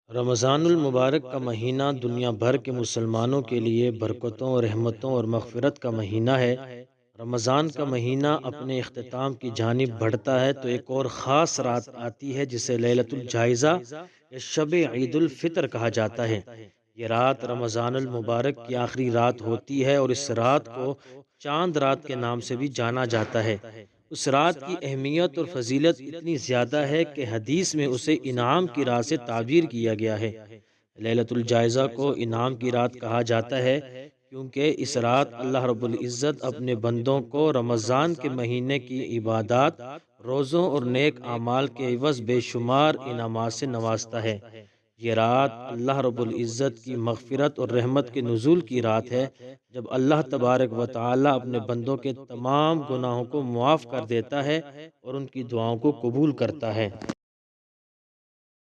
रमज़ानुल मुबारक का महीना दुनिया भर के मुसलमानों के लिए बरकतों, रहमतों और मग़फ़िरत का महीना है। रमज़ान का महीना अपने इख्तिताम की जानिब बढ़ता है तो एक और ख़ास रात आती है जिसे लैलतुल जायज़ा या शब ईदुल फ़ितर कहा जाता है। ये रात रमज़ानुल मुबारक की आखिरी रात होती है और इस रात को चाँद रात के नाम से भी जाना जाता है। उस रात की अहमियत और फ़जीलत इतनी ज़्यादा है कि हदीस में उसे इनाम की रात से ताबीर किया गया है। लैलतुल जायज़ा को इनाम की रात कहा जाता है क्योंकि इस रात अल्लाह रब्बुल इज़्ज़त अपने बंदों को रमज़ान के महीने की इबादत, रोज़ों और नेक आमाल के एवज़ बेशुमार इनामात से नवाज़ता है। ये रात अल्लाह रब्बुल इज़्ज़त की मग़फ़िरत और रहमत के नुज़ूल की रात है, जब अल्लाह तबारक व तआला अपने बंदों के तमाम गुनाहों को मुआफ़ कर देता है और उनकी दुआओं को कबूल करता है।